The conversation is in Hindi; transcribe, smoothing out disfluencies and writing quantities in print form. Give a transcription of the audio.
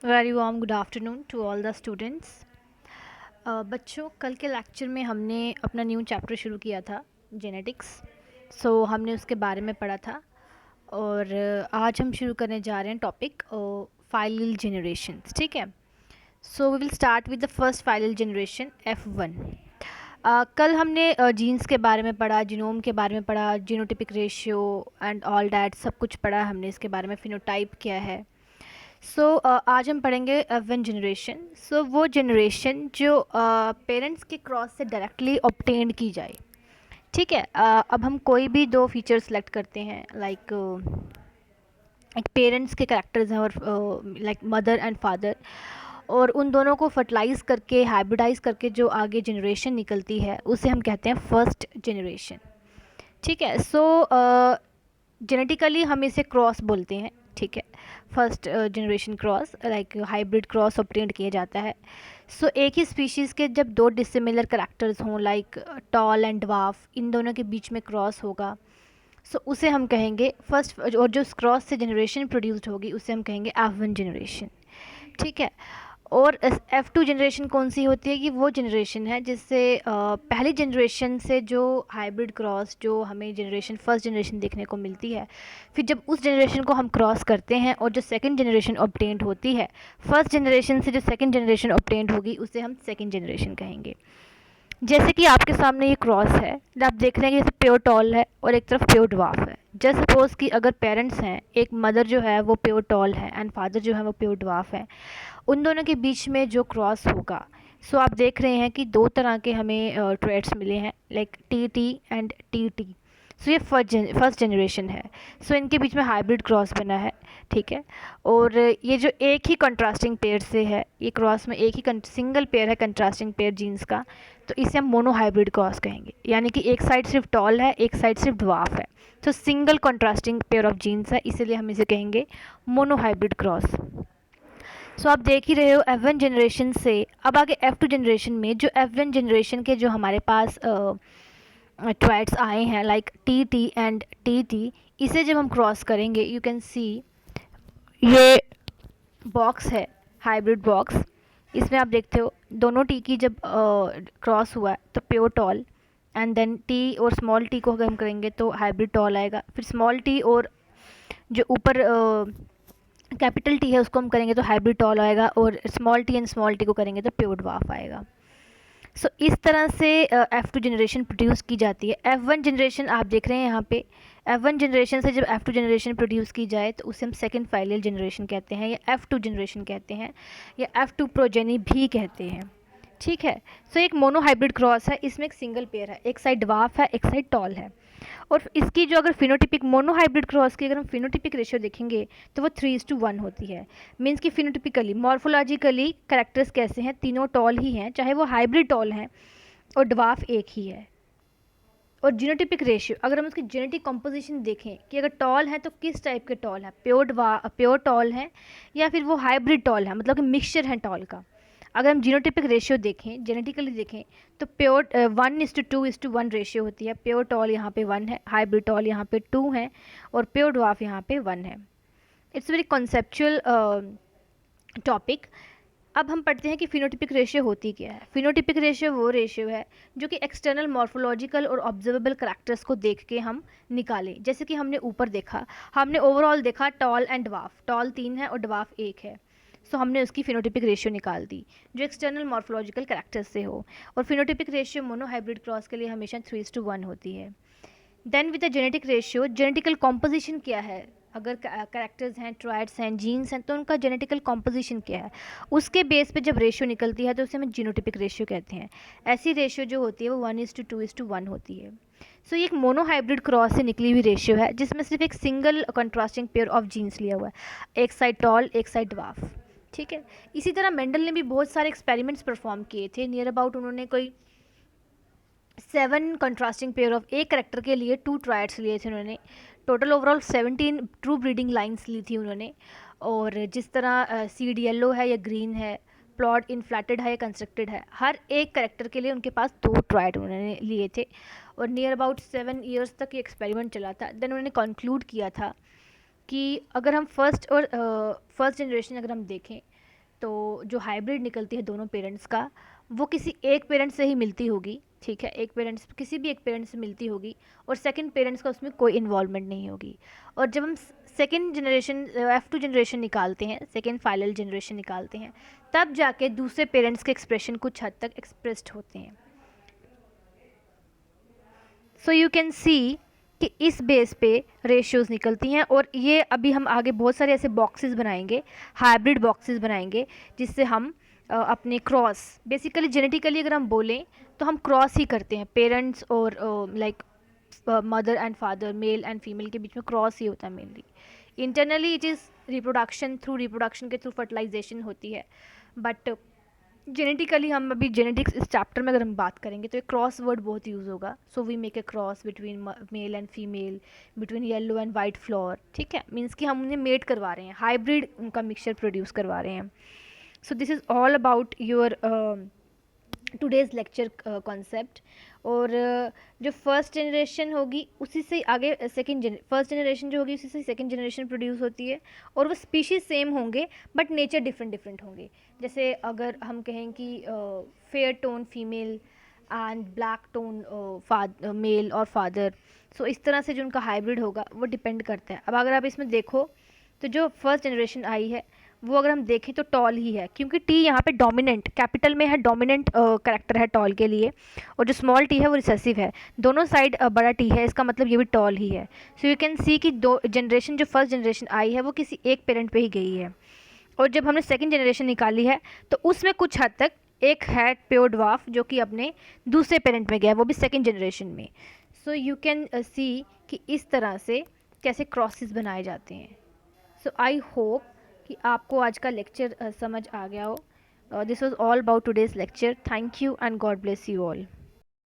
Very warm good afternoon to all the students. बच्चों, कल के लेक्चर में हमने अपना न्यू चैप्टर शुरू किया था, जेनेटिक्स। हमने उसके बारे में पढ़ा था और आज हम शुरू करने जा रहे हैं टॉपिक फाइलल जनरेशन। ठीक है, so we will start with the first filial generation F1। कल हमने जीन्स के बारे में पढ़ा, जीनोम के बारे में पढ़ा, genotypic ratio and all that सब कुछ पढ़ा हमने इसके बारे में, फिनोटाइप क्या है। आज हम पढ़ेंगे वन जनरेशन। वो जनरेशन जो पेरेंट्स के क्रॉस से डायरेक्टली ऑब्टेन की जाए। ठीक है, अब हम कोई भी दो फीचर सेलेक्ट करते हैं, लाइक एक पेरेंट्स के करेक्टर्स हैं और लाइक मदर एंड फादर, और उन दोनों को फर्टिलाइज करके हाइब्रिडाइज करके जो आगे जनरेशन निकलती है उसे हम कहते हैं फर्स्ट जनरेशन। ठीक है, जेनेटिकली हम इसे क्रॉस बोलते हैं। ठीक है, first generation cross, like hybrid cross obtained किया जाता है। एक ही स्पीशीज़ के जब दो डिसिमिलर करैक्टर्स हों, लाइक टॉल एंड ड्वार्फ, इन दोनों के बीच में क्रॉस होगा, उसे हम कहेंगे फर्स्ट, और जो क्रॉस से जनरेशन प्रोड्यूस्ड होगी उसे हम कहेंगे F1 जनरेशन। ठीक है, और F2 जनरेशन कौन सी होती है कि वो जनरेशन है जिससे पहली जनरेशन से जो हाइब्रिड क्रॉस जो हमें जनरेशन फर्स्ट जनरेशन देखने को मिलती है, फिर जब उस जनरेशन को हम क्रॉस करते हैं और जो सेकंड जनरेशन ऑब्टेन्ड होती है, फर्स्ट जनरेशन से जो सेकंड जनरेशन ऑब्टेन्ड होगी उसे हम सेकंड जनरेशन कहेंगे। जैसे कि आपके सामने ये क्रॉस है, आप देख रहे हैं कि जैसे प्योर टॉल है और एक तरफ प्योर ड्वार्फ है। जस्ट सपोज कि अगर पेरेंट्स हैं, एक मदर जो है वो प्योर टॉल है एंड फादर जो है वो प्योर ड्वार्फ है, उन दोनों के बीच में जो क्रॉस होगा, आप देख रहे हैं कि दो तरह के हमें ट्रेड्स मिले हैं, लाइक TT एंड TT। ये फर्स्ट जनरेशन है। इनके बीच में हाइब्रिड क्रॉस बना है। ठीक है, और ये जो एक ही कंट्रास्टिंग पेयर से है, ये क्रॉस में एक ही सिंगल पेयर है कंट्रास्टिंग पेयर जीन्स का, तो इसे हम मोनो हाइब्रिड क्रॉस कहेंगे। यानी कि एक साइड सिर्फ टॉल है, एक साइड सिर्फ ड्वार्फ है, single contrasting pair of genes है, इसीलिए हम इसे कहेंगे मोनो हाइब्रिड क्रॉस। आप देख ही रहे हो F1 जनरेशन से अब आगे F2 जनरेशन में, जो F1 जनरेशन के जो हमारे पास ट्वाइट्स आए हैं, लाइक TT एंड TT, इसे जब हम क्रॉस करेंगे, यू कैन सी ये बॉक्स है, हाइब्रिड बॉक्स। इसमें आप देखते हो दोनों टी की जब क्रॉस हुआ है तो pure tall, and then T और स्मॉल टी को अगर हम करेंगे तो हाइब्रिड टॉल आएगा। फिर स्मॉल टी और जो ऊपर कैपिटल टी है उसको हम करेंगे तो हाइब्रिड टॉल आएगा, और small T and small t को करेंगे तो प्योर ड्वार्फ आएगा। इस तरह से F2 जनरेशन प्रोड्यूस की जाती है। F1 जनरेशन आप देख रहे हैं यहाँ पे, F1 जनरेशन से जब F2 जनरेशन प्रोड्यूस की जाए तो उसे हम सेकंड फाइलल जनरेशन कहते हैं, या F2 जनरेशन कहते हैं, या F2 प्रोजेनी भी कहते हैं। ठीक है, एक मोनो हाइब्रिड क्रॉस है, इसमें एक सिंगल पेयर है, एक साइड ड्वार्फ है, एक साइड टॉल है। और इसकी जो अगर फिनोटिपिक मोनो हाइब्रिड क्रॉस की अगर हम फिनोटिपिक रेशियो देखेंगे तो वो 3:1 होती है। मीन्स कि फिनोटिपिकली मॉर्फोलॉजिकली करेक्टर्स कैसे हैं, तीनों टॉल ही हैं, चाहे वो हाइब्रिड टॉल हैं, और ड्वार्फ एक ही है। और जीनोटिपिक रेशियो अगर हम उसकी जेनेटिक कंपोजिशन देखें कि अगर टॉल है तो किस टाइप के टॉल है, प्योर टॉल है या फिर वो हाइब्रिड टॉल है, मतलब कि मिक्सचर है टॉल का। अगर हम जीनोटिपिक रेशियो देखें, जेनेटिकली देखें, तो प्योर 1:2:1 रेशियो होती है। प्योर टॉल यहाँ पे 1 है, हाइब्रिड टॉल यहाँ पे 2 है, और प्योर ड्वार्फ यहाँ पे 1 है। It's very conceptual topic. अब हम पढ़ते हैं कि फिनोटिपिक रेशियो होती क्या है। फिनोटिपिक रेशियो वो रेशियो है जो कि एक्सटर्नल मॉर्फोलॉजिकल और ऑब्जर्वेबल करैक्टर्स को देख के हम निकालें। जैसे कि हमने ऊपर देखा, हमने ओवरऑल देखा टॉल एंड ड्वार्फ, टॉल 3 है और ड्वार्फ 1 है, हमने उसकी फिनोटिपिक रेशियो निकाल दी जो एक्सटर्नल मॉर्फोलॉजिकल करैक्टर्स से हो। और phenotypic ratio monohybrid cross के लिए हमेशा 3:1 होती है। Then with the genetic ratio, genetical composition क्या है, अगर करेक्टर्स हैं, ट्राइड्स हैं, जीन्स हैं, तो उनका जेनेटिकल कॉम्पोजिशन क्या है, उसके बेस पे जब रेशियो निकलती है तो उसे हम जीनोटिपिक रेशियो कहते हैं। ऐसी रेशियो जो होती है वो 1:2:1 होती है। ये एक मोनो हाइब्रिड क्रॉस से निकली हुई रेशियो है जिसमें सिर्फ एक single contrasting pair of genes लिया हुआ है, एक साइड टॉल, एक साइड ड्वार्फ। ठीक है, इसी तरह मेंडल ने भी बहुत सारे एक्सपेरिमेंट्स परफॉर्म किए थे। नियर अबाउट उन्होंने कोई 7 कंट्रास्टिंग पेयर ऑफ एक करेक्टर के लिए 2 ट्रायड्स लिए थे उन्होंने। Total overall 17 true breeding lines ली थी उन्होंने। और जिस तरह सीड येलो है या ग्रीन है, प्लॉट इनफ्लैटेड है या कंस्ट्रक्टेड है, हर एक करेक्टर के लिए उनके पास 2 ट्रायड उन्होंने लिए थे। और नियर अबाउट 7 ईयर्स तक ये एक्सपेरिमेंट चला था। देन उन्होंने कंक्लूड किया था कि अगर हम फर्स्ट जनरेशन अगर हम देखें तो जो हाइब्रिड निकलती है दोनों पेरेंट्स का, वो किसी एक पेरेंट से ही मिलती होगी, ठीक है, एक पेरेंट्स किसी भी एक पेरेंट से मिलती होगी, और सेकंड पेरेंट्स का उसमें कोई इन्वॉल्वमेंट नहीं होगी। और जब हम सेकंड जनरेशन F2 जनरेशन निकालते हैं, सेकंड फाइनल जनरेशन निकालते हैं, तब जाके दूसरे पेरेंट्स के एक्सप्रेशन कुछ हद तक एक्सप्रेस्ड होते हैं। सो यू कैन सी कि इस बेस पे रेशियोज़ निकलती हैं। और ये अभी हम आगे बहुत सारे ऐसे बॉक्सेस बनाएंगे, हाइब्रिड बॉक्सेस बनाएंगे, जिससे हम अपने क्रॉस, बेसिकली जेनेटिकली अगर हम बोलें तो हम क्रॉस ही करते हैं, पेरेंट्स और like mother and father, mail and female के बीच में क्रॉस ही होता है mainly. Internally it is reproduction, through reproduction के थ्रू फर्टिलाइजेशन होती है, बट जेनेटिकली हम अभी जेनेटिक्स इस चैप्टर में अगर हम बात करेंगे तो एक क्रॉस वर्ड बहुत यूज़ होगा। So we make a cross between male and female, between yellow and white flower, ठीक है, मीन्स कि हम उन्हें मेट करवा रहे हैं, हाइब्रिड उनका मिक्सचर प्रोड्यूस करवा रहे हैं। So this is all about your today's lecture concept. और जो फर्स्ट जनरेशन होगी उसी से आगे फर्स्ट जनरेशन जो होगी उसी से सेकंड जनरेशन प्रोड्यूस होती है, और वो स्पीशीज़ सेम होंगे बट नेचर डिफरेंट डिफरेंट होंगे। जैसे अगर हम कहें कि fair tone female and black tone male और फादर, सो इस तरह से जो उनका हाइब्रिड होगा वो डिपेंड करता है। अब अगर आप इसमें देखो तो जो फर्स्ट जनरेशन आई है वो अगर हम देखें तो टॉल ही है, क्योंकि टी यहाँ पे डोमिनेंट कैपिटल में है, डोमिनेंट करेक्टर है टॉल के लिए, और जो स्मॉल टी है वो रिसेसिव है। दोनों साइड बड़ा टी है, इसका मतलब ये भी टॉल ही है। सो यू कैन सी कि दो जनरेशन जो फर्स्ट जनरेशन आई है वो किसी एक पेरेंट पे ही गई है। और जब हमने सेकंड जनरेशन निकाली है तो उसमें कुछ हद तक एक है प्योर ड्वार्फ जो कि अपने दूसरे पेरेंट में गया है, वो भी सेकंड जनरेशन में। सो यू कैन सी कि इस तरह से कैसे क्रॉसेस बनाए जाते हैं। सो आई होप कि आपको आज का लेक्चर समझ आ गया हो। This was all about today's lecture. Thank you and God bless you all.